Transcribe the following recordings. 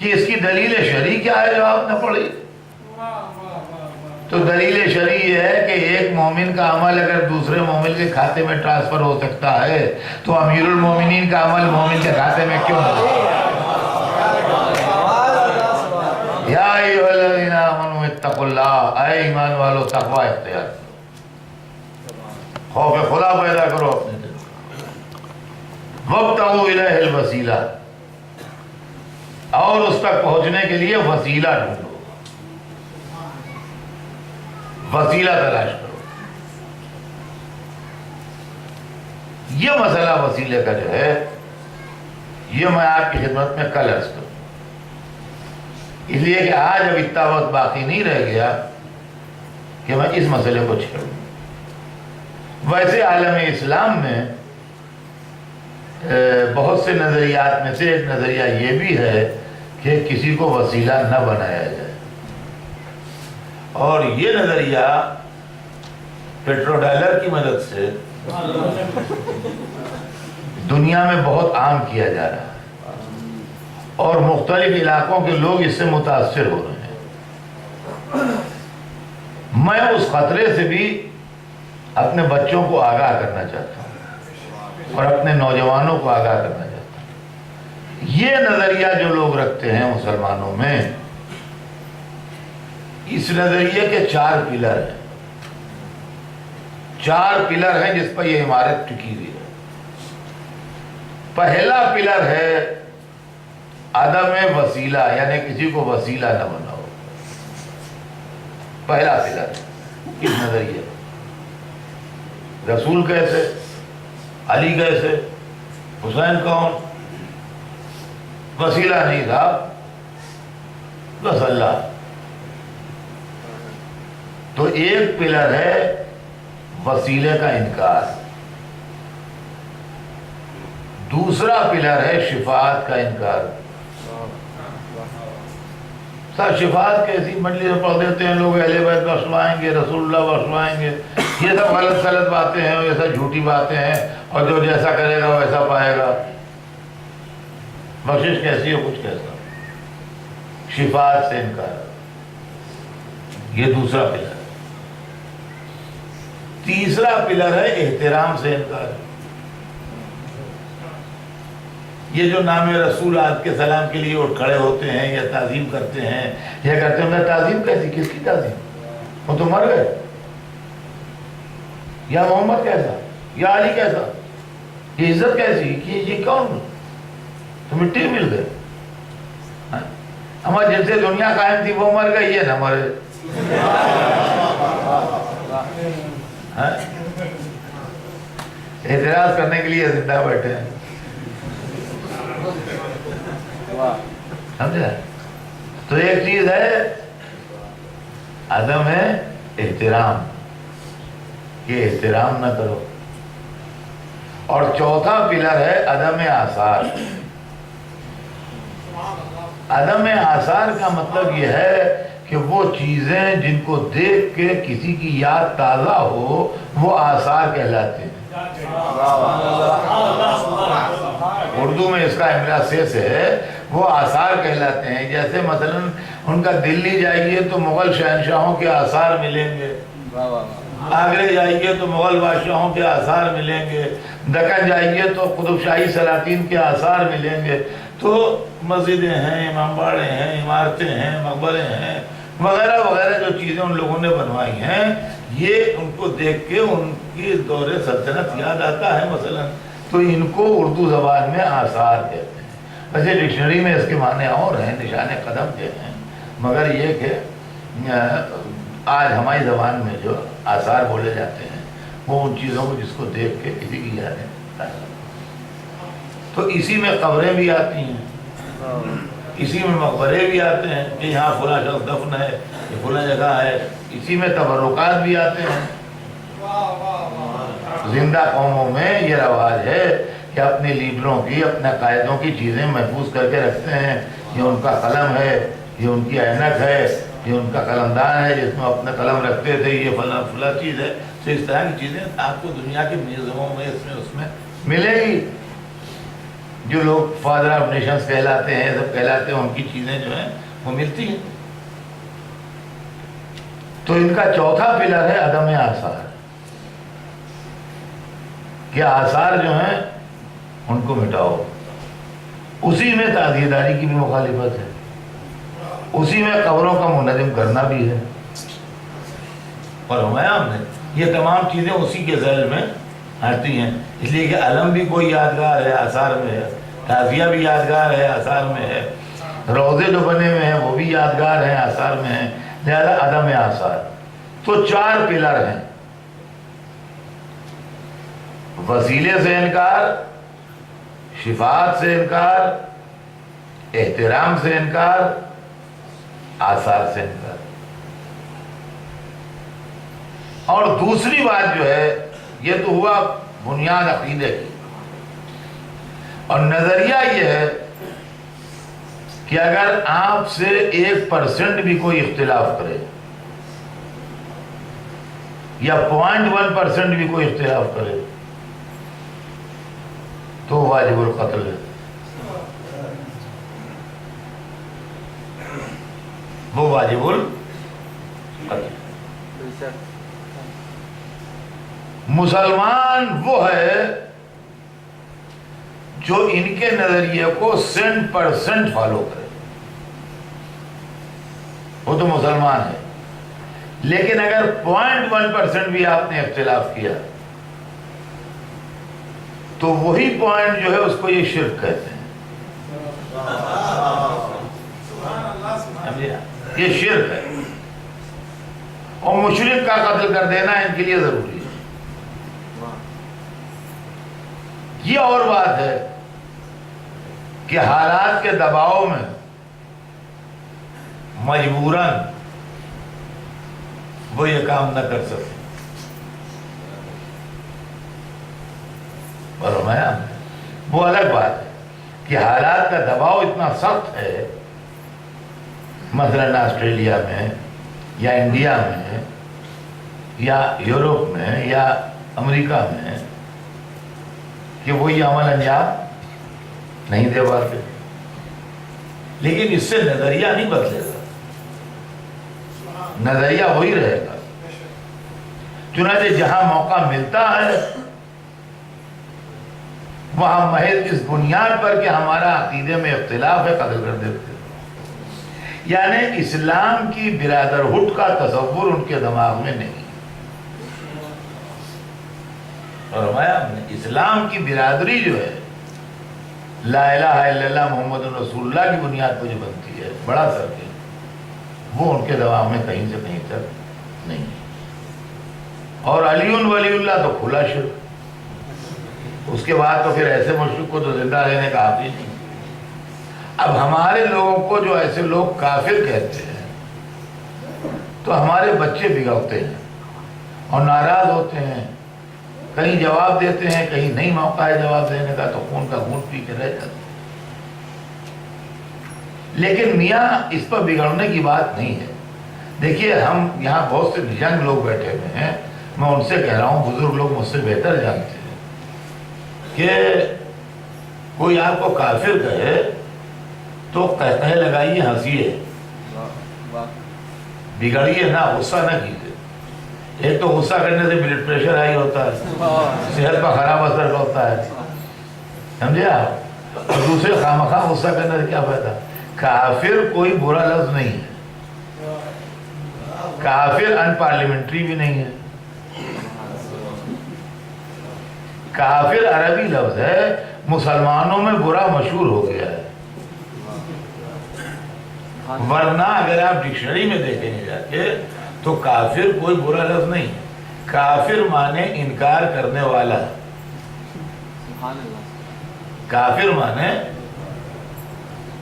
کہ اس کی دلیل شرعی کیا ہے جو آپ نے پڑھی؟ تو دلیل شرعی یہ ہے کہ ایک مومن کا عمل اگر دوسرے مومن کے کھاتے میں ٹرانسفر ہو سکتا ہے تو امیر المومنین کا عمل مومن کے کھاتے میں کیوں نہیں؟ یا ایھا الذین آمنوا اتقوا اللہ، اے ایمان والو تقوی اختیار کرو، خوف خدا پیدا کرو اپنے دل میں، وابتغوا الیہ الوسیلہ، اور اس تک پہنچنے کے لیے وسیلہ ڈھونڈو، وسیلہ تلاش کرو۔ یہ مسئلہ وسیلے کا جو ہے یہ میں آپ کی خدمت میں کل عرض کروں، اس لیے کہ آج اب اتنا وقت باقی نہیں رہ گیا کہ میں اس مسئلے کو چھیڑوں۔ ویسے عالم اسلام میں بہت سے نظریات میں سے ایک نظریہ یہ بھی ہے کہ کسی کو وسیلہ نہ بنایا جائے، اور یہ نظریہ پیٹرو ڈالر کی مدد سے دنیا میں بہت عام کیا جا رہا ہے، اور مختلف علاقوں کے لوگ اس سے متاثر ہو رہے ہیں۔ میں اس خطرے سے بھی اپنے بچوں کو آگاہ کرنا چاہتا ہوں اور اپنے نوجوانوں کو آگاہ کرنا چاہتا ہوں۔ یہ نظریہ جو لوگ رکھتے ہیں مسلمانوں میں، اس نظریے کے 4 پلر ہیں، 4 پلر ہیں جس پر یہ عمارت ٹکی ہوئی ہے۔ پہلا پلر ہے عدم وسیلہ، یعنی کسی کو وسیلہ نہ بناؤ، پہلا پلر ہے اس نظریے۔ رسول کیسے، علی کیسے، حسین کون، وسیلہ نہیں تھا، بس اللہ۔ تو ایک پلر ہے وسیلے کا انکار، دوسرا پلر ہے شفاعت کا انکار۔ سر شفاعت کیسی، مجلس میں پڑھ دیتے ہیں لوگ اہل بیت بخشوائیں گے، رسول اللہ بخشوائیں گے، یہ سب غلط غلط باتیں ہیں، یہ سب جھوٹی باتیں ہیں، اور جو جیسا کرے گا ویسا پائے گا۔ بخشش کیسی ہو، کچھ کیسا۔ شفاعت سے انکار، یہ دوسرا پلر ہے۔ تیسرا پلر ہے احترام سے انکار۔ یہ جو نام رسول آپ کے سلام کے لیے اٹھ کھڑے ہوتے ہیں یا تعظیم کرتے ہیں، یہ کہتے ہیں تعظیم کیسی، کس کی تعظیم، وہ تو مر گئے، یا محمد کیسا، یا علی کیسا، یہ عزت کیسی، کہ یہ کون، تو مٹی مل گئے۔ ہمارے جن سے دنیا قائم تھی وہ مر گئی، یہ نہ مرے۔ اعتراض کرنے کے لیے زندہ بیٹھے ہیں، سمجھا؟ تو ایک چیز ہے عدم ہے احترام، کہ احترام نہ کرو، اور چوتھا پلر ہے عدم آثار۔ عدم آثار کا مطلب یہ ہے کہ وہ چیزیں جن کو دیکھ کے کسی کی یاد تازہ ہو وہ آثار کہلاتے ہیں۔ اردو میں اس کا املا سے ہے، وہ آثار کہلاتے ہیں۔ جیسے مثلا ان کا دلی جائیے تو مغل شہنشاہوں کے آثار ملیں گے، آگرے جائیے تو مغل بادشاہوں کے آثار ملیں گے، دکن جائیے تو قطب شاہی سلاطین کے آثار ملیں گے۔ تو مسجدیں ہیں، امام باڑے ہیں، عمارتیں ہیں، مقبرے ہیں، وغیرہ وغیرہ جو چیزیں ان لوگوں نے بنوائی ہیں، یہ ان کو دیکھ کے ان کی دور سلطنت یاد آتا ہے مثلا، تو ان کو اردو زبان میں آثار کہتے ہیں۔ ویسے ڈکشنری میں اس کے معنی اور ہیں، نشان قدم کے ہیں، مگر یہ کہ آج ہماری زبان میں جو آثار بولے جاتے ہیں وہ ان چیزوں کو جس کو دیکھ کے کسی کی یادیں تازہ۔ تو اسی میں قبریں بھی آتی ہیں، اسی میں مقبرے بھی آتے ہیں کہ یہاں فلاں شخص دفن ہے، یہ فلاں جگہ ہے، اسی میں تبرکات بھی آتے ہیں۔ زندہ قوموں میں یہ رواج ہے کہ اپنے لیڈروں کی، اپنے قائدوں کی چیزیں محفوظ کر کے رکھتے ہیں۔ یہ ان کا قلم ہے، یہ ان کی عینک ہے، یہ ان کا قلمدان ہے جس میں اپنے قلم رکھتے تھے، یہ فلاں چیز ہے۔ تو اس طرح کی چیزیں آپ کو دنیا کے میوزیموں میں اس میں ملے گی۔ جو لوگ فادر آف نیشنز کہلاتے ہیں، سب کہلاتے ہیں، ان کی چیزیں جو ہیں وہ ملتی ہیں۔ تو ان کا چوتھا پلر ہے عدم آثار، کہ آثار جو ہیں ان کو مٹاؤ۔ اسی میں تعزیہ داری کی بھی مخالفت ہے، اسی میں قبروں کا منہدم کرنا بھی ہے، اور ہم نے یہ تمام چیزیں اسی کے ذیل میں آتی ہیں۔ اس لیے کہ علم بھی کوئی یادگار ہے، آثار میں ہے، تعزیہ بھی یادگار ہے، آثار میں ہے، روضے جو بنے ہوئے ہیں وہ بھی یادگار ہیں، آثار میں ہیں، لہذا عدم آثار۔ تو 4 پلر ہیں: وسیلے سے انکار، شفاعت سے انکار، احترام سے انکار، آثار سے انکار۔ اور دوسری بات جو ہے، یہ تو ہوا بنیاد عقیدے کی، اور نظریہ یہ ہے کہ اگر آپ سے 1% بھی کوئی اختلاف کرے یا 0.1% بھی کوئی اختلاف کرے تو واجب القتل ہے، وہ واجب القتل۔ مسلمان وہ ہے جو ان کے نظریے کو 100% فالو کرے، وہ تو مسلمان ہے۔ لیکن اگر 0.1% بھی آپ نے اختلاف کیا تو وہی پوائنٹ جو ہے اس کو یہ شرک کہتے ہیں، یہ شرک ہے، اور مشرک کا قتل کر دینا ان کے لیے ضروری ہے۔ یہ اور بات ہے کہ حالات کے دباؤ میں مجبوراً وہ یہ کام نہ کر سکتے، فرمایا وہ الگ بات ہے کہ حالات کا دباؤ اتنا سخت ہے، مثلاً آسٹریلیا میں یا انڈیا میں یا یورپ میں یا امریکہ میں، کہ وہ یہ عمل انجام نہیں دے پاتے، لیکن اس سے نظریہ نہیں بدلے گا، نظریہ وہی رہے گا۔ چنانچہ جہاں موقع ملتا ہے وہاں محض اس بنیاد پر کہ ہمارا عقیدے میں اختلاف ہے قتل کر دیتے ہیں، یعنی اسلام کی برادرہڈ کا تصور ان کے دماغ میں نہیں۔ فرمایا ہم نے اسلام کی برادری جو ہے، لا الہ الا اللہ محمد رسول اللہ کی بنیاد پر جو بنتی ہے، بڑا سرکل، وہ ان کے دماغ میں کہیں سے کہیں تک نہیں۔ اور علی ولی اللہ تو کھلا شرک، اس کے بعد تو پھر ایسے مشرک کو تو زندہ رہنے کا حق ہی نہیں۔ اب ہمارے لوگوں کو جو ایسے لوگ کافر کہتے ہیں تو ہمارے بچے بگڑتے ہیں اور ناراض ہوتے ہیں، کہیں جواب دیتے ہیں، کہیں نہیں موقع ہے جواب دینے کا، تو خون کا خون پی کے رہ جاتے ہیں۔ لیکن میاں اس پر بگڑنے کی بات نہیں ہے۔ دیکھیے ہم یہاں بہت سے ینگ لوگ بیٹھے ہوئے ہیں، میں ان سے کہہ رہا ہوں، بزرگ لوگ مجھ سے بہتر جانتے ہیں کہ کوئی آپ کو کافر کہے تو کہنے لگائیے، ہنسیے، بگڑیے نہ، غصہ نہ کیجیے۔ ایک تو غصہ کرنے سے بلڈ پریشر ہائی ہوتا ہے، صحت پر خراب اثر ہوتا ہے، سمجھے آپ؟ اور دوسرے خامخواہ غصہ کرنے سے کیا فائدہ؟ کافر کوئی برا لفظ نہیں ہے، کافر ان پارلیمنٹری بھی نہیں ہے، کافر عربی لفظ ہے، مسلمانوں میں برا مشہور ہو گیا ہے، ورنہ اگر آپ ڈکشنری میں دیکھیں گے جا کے تو کافر کوئی برا لفظ نہیں، کافر مانے انکار کرنے والا، کافر مانے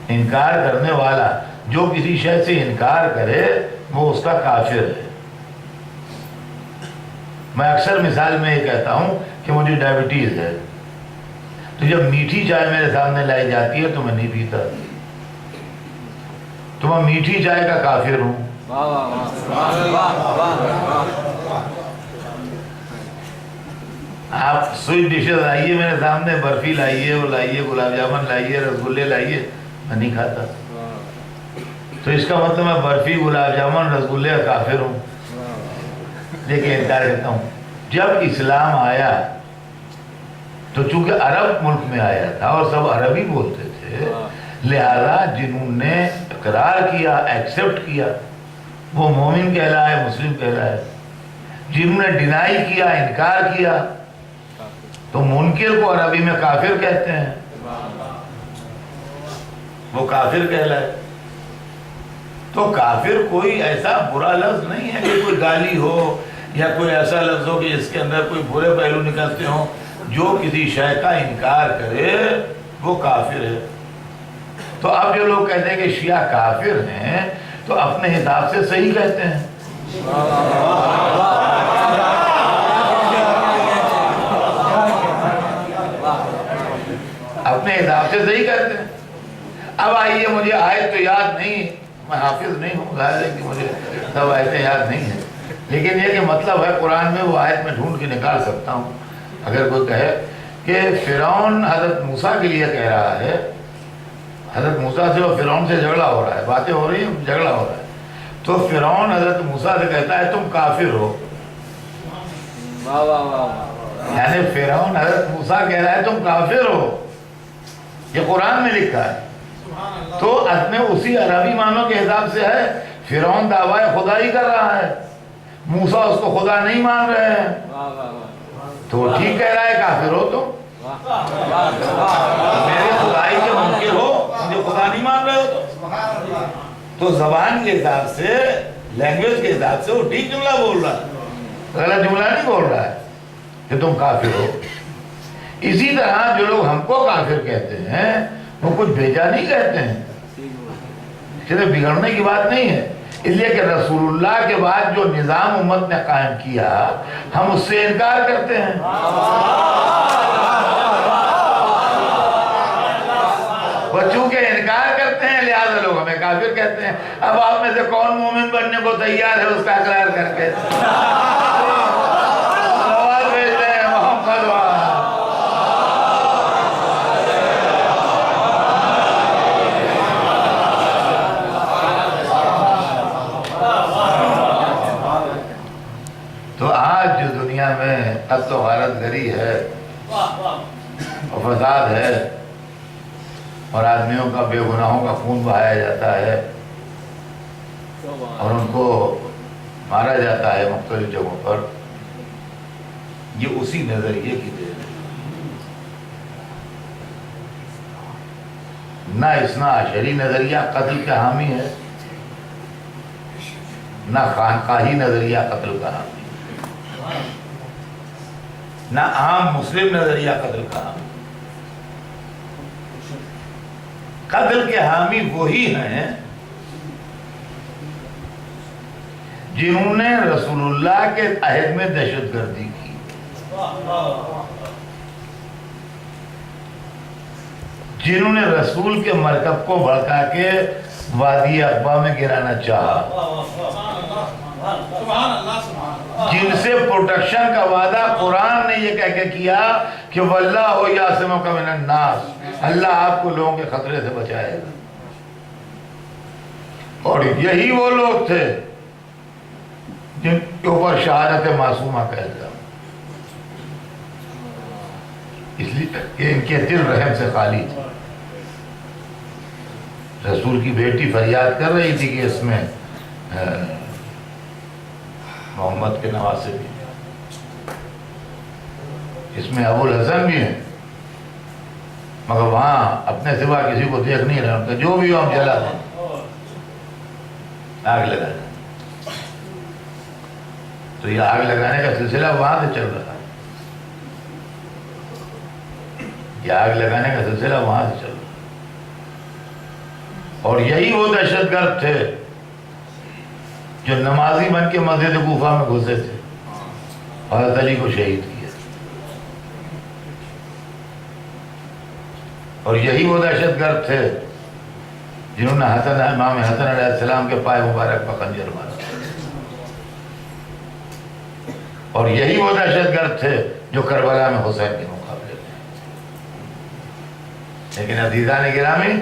انکار کرنے والا، جو کسی شے سے انکار کرے وہ اس کا کافر ہے۔ میں اکثر مثال میں یہ کہتا ہوں کہ مجھے ڈائبٹیز ہے، تو جب میٹھی چائے میرے سامنے لائی جاتی ہے تو میں نہیں پیتا، تو میں میٹھی چائے کا کافر ہوں۔ آپ سویٹ ڈشز لائیے میرے سامنے، برفی لائیے، وہ لائیے، گلاب جامن لائیے، رسگلے لائیے، میں نہیں کھاتا. تو اس کا مطلب میں برفی، گلاب جامن، رسگلے کا کافر ہوں، لیکن انکار کرتا ہوں. جب اسلام آیا تو چونکہ عرب ملک میں آیا تھا اور سب عربی بولتے تھے، لہذا جنہوں نے اقرار کیا، ایکسپٹ کیا، وہ مومن کہلائے، مسلم کہلائے. جنہوں نے ڈینائی کیا، انکار کیا، تو منکر کو عربی میں کافر کہتے ہیں، وہ کافر کہلائے. تو کافر کوئی ایسا برا لفظ نہیں ہے کہ کوئی گالی ہو یا کوئی ایسا لفظ ہو کہ جس کے اندر کوئی برے پہلو نکلتے ہوں. جو کسی شے کا انکار کرے وہ کافر ہے. تو اب جو لوگ کہتے ہیں کہ شیعہ کافر ہیں تو اپنے حساب سے صحیح کہتے ہیں. اپنے حساب سے صحیح کہتے ہیں. اب آئیے، مجھے آیت تو یاد نہیں، میں حافظ نہیں ہوں، ظاہر ہے کہ مجھے سب آیتیں یاد نہیں ہیں، لیکن یہ کہ مطلب ہے قرآن میں، وہ آیت میں ڈھونڈ کے نکال سکتا ہوں. اگر کوئی کہے کہ فرعون حضرت موسیٰ کے لیے کہہ رہا ہے، حضرت موسیٰ سے اور فرعون سے جھگڑا ہو رہا ہے، باتیں ہو رہی ہیں، جھگڑا ہو رہا ہے، تو فرعون حضرت موسیٰ سے کہتا ہے تم کافر ہو. یعنی فرعون حضرت موسیٰ کہہ رہا ہے تم کافر ہو، یہ قرآن میں لکھا ہے. تو میں اسی عربی معنوں کے حساب سے ہے. فرعون دعویٰ خدائی کر رہا ہے، موسیٰ اس کو خدا نہیں مان رہے ہیں، تو وہ ٹھیک کہہ رہا ہے کافر ہو تم، میرے خدائی کے منکر ہو، مجھے خدا نہیں مان رہے ہو. تو زبان کے حساب سے، لینگویج کے حساب سے وہ ٹھیک جملہ بول رہا ہے، غلط جملہ نہیں بول رہا ہے کہ تم کافر ہو. اسی طرح جو لوگ ہم کو کافر کہتے ہیں وہ کچھ بھیجا نہیں کہتے ہیں، صرف بگڑنے کی بات نہیں ہے. اس لیے کہ رسول اللہ کے بعد جو نظام امت نے قائم کیا ہم اس سے انکار کرتے ہیں. وہ چونکہ انکار کرتے ہیں لہذا لوگ ہمیں کافر کہتے ہیں. اب آپ میں سے کون مومن بننے کو تیار ہے اس کا اقرار کر کے؟ آواز بھیج رہے ہیں محمد وہاں. تو آج جو دنیا میں قتل و غارت گری ہے اور فساد ہے اور آدمیوں کا، بے گناہوں کا خون بہایا جاتا ہے اور ان کو مارا جاتا ہے مختلف جگہوں پر، یہ اسی نظریے کی دیر ہے. نہ اثنا عشری نظریہ قتل کا حامی ہے، نہ خانقاہی نظریہ قتل کا حامی، نہ عام مسلم نظریہ قتل کا حامی. قتل کے حامی وہی ہیں جنہوں نے رسول اللہ کے عہد میں دہشت گردی کی، جنہوں نے رسول کے مرکب کو بھڑکا کے وادی عقبہ میں گرانا چاہا، جن سے پروٹیکشن کا وعدہ قرآن نے یہ کہہ کے کیا کہ واللہ یعصمک من الناس، اللہ آپ کو لوگوں کے خطرے سے بچائے گا. اور یہی وہ لوگ تھے جن کے اوپر شہادت معصومہ کا الزام، اس لیے کہ ان کے دل رحم سے خالی تھے. رسول کی بیٹی فریاد کر رہی تھی کہ اس میں محمد کے نواسے بھی ہیں، اس میں ابو الحسن بھی ہیں، مگر وہاں اپنے سوا کسی کو دیکھ نہیں رہے، ان کا جو بھی ہو ہم جلا دیں، آگ لگا دیں. تو یہ آگ لگانے کا سلسلہ وہاں سے چل رہا ہے، یہ آگ لگانے کا سلسلہ وہاں سے چل رہا ہے. اور یہی وہ دہشت گرد تھے جو نمازی بن کے مسجد کوفہ میں گھسے تھے، حضرت علی کو شہید کیا. اور یہی وہ دہشت گرد تھے جنہوں نے امام حسن علیہ السلام کے پائے مبارک پر خنجر مارا. اور یہی وہ دہشت گرد تھے جو کربلا میں حسین کے مقابلے میں. لیکن عزیزان گرامی،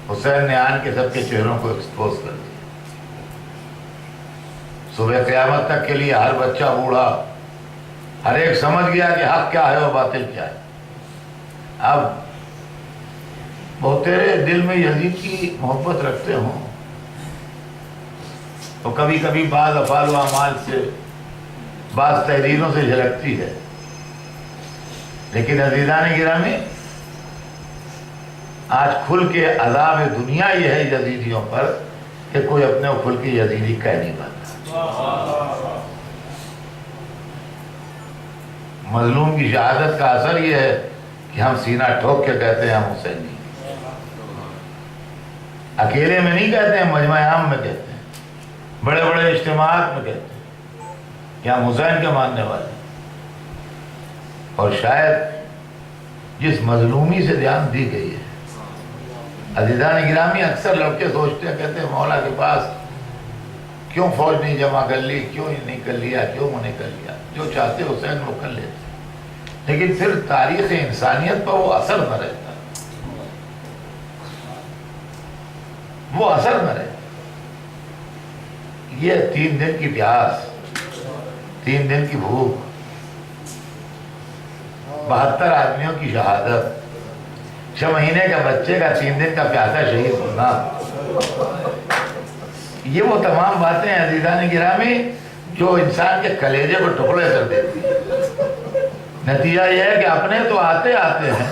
حسین نے آن کے سب کے چہروں کو ایکسپوز کر دیا. صبح قیامت تک کے لیے ہر بچہ بوڑھا ہر ایک سمجھ گیا کہ حق کیا ہے اور باطل کیا ہے. اب وہ تیرے دل میں یزید کی محبت رکھتے ہوں تو کبھی کبھی بعض افعال و اعمال سے، بعض تحریروں سے جھلکتی ہے. لیکن عزیزان گرامی، آج کھل کے عذاب دنیا یہ ہے یزیدیوں پر کہ کوئی اپنے کو کھل کے یزیدی کہہ نہیں پاتا. مظلوم کی شہادت کا اثر یہ ہے کہ ہم سینہ ٹھوک کے کہتے ہیں ہم حسینی. اکیلے میں نہیں کہتے ہیں، مجمع عام میں کہتے ہیں، بڑے بڑے اجتماعات میں کہتے ہیں کہ ہم حسین کے ماننے والے ہیں. اور شاید جس مظلومی سے دھیان دی گئی ہے، عزیزان گرامی، اکثر لڑکے سوچتے ہیں، کہتے ہیں مولا کے پاس کیوں فوج نہیں جمع کر لی، کیوں نہیں کر لیا، کیوں نہیں کر لیا. جو چاہتے حسین وہ کر لیتے، لیکن پھر تاریخ انسانیت پر وہ اثر نہ رہتا، وہ اثر نہ رہتا. یہ 3 دن کی پیاس، 3 دن کی بھوک، 72 آدمیوں کی شہادت، 6 مہینے کا بچے کا 3 دن کا پیاسا شہید ہونا، یہ وہ تمام باتیں ہیں عزیزان گرامی جو انسان کے کلیجے کو ٹکڑے کر دیتی ہیں. نتیجہ یہ ہے کہ اپنے تو آتے آتے ہیں،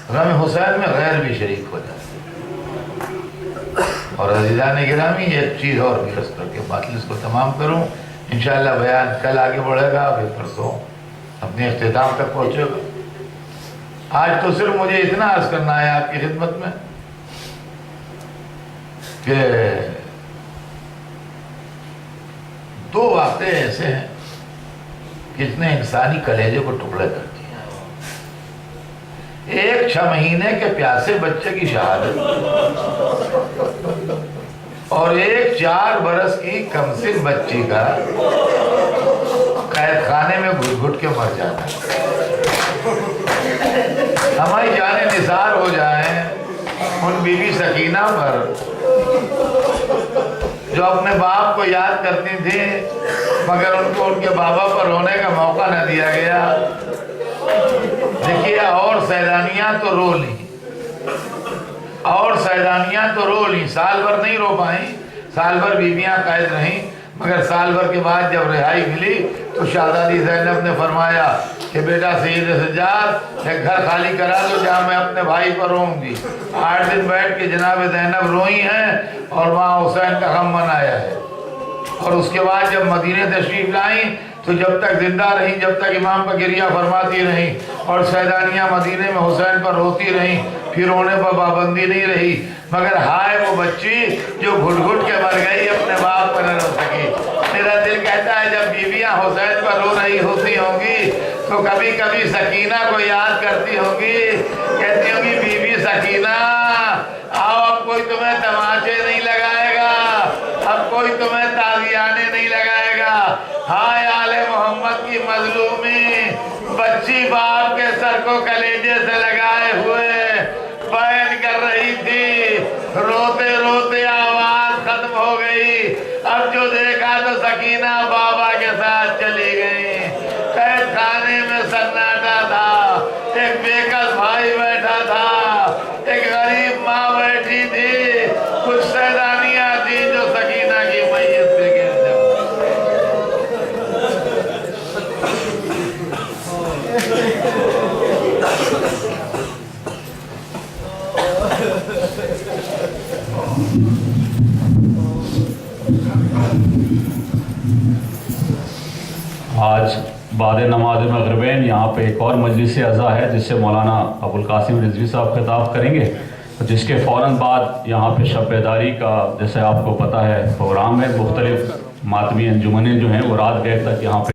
غم حسین میں غیر بھی شریک ہو جاتے ہیں. اور عزیزان گرامی، ایک چیز اور بھی عرض کر کے مجلس کو تمام کروں. انشاءاللہ بیان کل آگے بڑھے گا، پھر پرسوں اپنے اختتام تک پہنچے گا. آج تو صرف مجھے اتنا عرض کرنا ہے آپ کی خدمت میں کہ 2 واقعے ایسے ہیں جس نے انسانی کلیجے کو ٹکڑے کر دیا. ایک 6 مہینے کے پیاسے بچے کی شہادت اور ایک 4 برس کی کمسن بچی کا قید خانے میں گھٹ گھٹ کے مر جانا. ہماری جانیں نثار ہو جائیں ان بی بی سکینہ پر جو اپنے باپ کو یاد کرتی تھی مگر ان کو ان کے بابا پر رونے کا موقع نہ دیا گیا. دیکھیے، اور سیدانیاں تو رو لیں، اور سیدانیاں تو رو لیں، سال بھر نہیں رو پائیں، سال بھر بیویاں قید رہیں، مگر سال بھر کے بعد جب رہائی ملی تو شہزادی زینب نے فرمایا کہ بیٹا سید سجاد ایک گھر خالی کرا دو جہاں میں اپنے بھائی پر رہوں گی. 8 دن بیٹھ کے جناب زینب روئی ہیں اور وہاں حسین کا غم منایا ہے. اور اس کے بعد جب مدینے تشریف لائیں تو جب تک زندہ رہیں، جب تک امام پر گریہ فرماتی رہیں اور سیدانیاں مدینے میں حسین پر روتی رہیں، پھر رونے پر پابندی نہیں رہی. مگر ہائے وہ بچی جو گھٹ گھٹ کے مر گئی، اپنے باپ پر نہ رو سکی. میرا دل کہتا ہے جب بیویاں حسین پر رو رہی ہوتی ہوں گی تو کبھی کبھی سکینہ کو یاد کرتی ہوں گی، کہتی ہوں گی بی بی سکینہ آؤ، اب کوئی تمہیں تماچے نہیں لگائے گا، اب کوئی تمہیں تازیانے نہیں لگائے گا. ہائے آل محمد کی مظلومی، بچی باپ کے سر کو کلیجے سے لگائے ہوئے بیان کر رہی تھی، روتے روتے آواز ختم ہو گئی. اب جو دیکھا تو سکینہ بابا کے ساتھ چلی گئی. قید خانے میں سناٹا تھا، ایک بیکس بھائی بیٹھا تھا، ایک غریب ماں بیٹھی تھی، کچھ سیدانیاں تھیں جو سکینہ کی میت پہ گر جائیں. آج بعد نماز مغربین یہاں پہ ایک اور مجلس عزا ہے جس سے مولانا ابوالقاسم رضوی صاحب خطاب کریں گے، جس کے فوراً بعد یہاں پہ شب بیداری کا جیسے آپ کو پتہ ہے پروگرام ہے. مختلف ماتمی انجمنیں جو ہیں وہ رات گئے تک یہاں پہ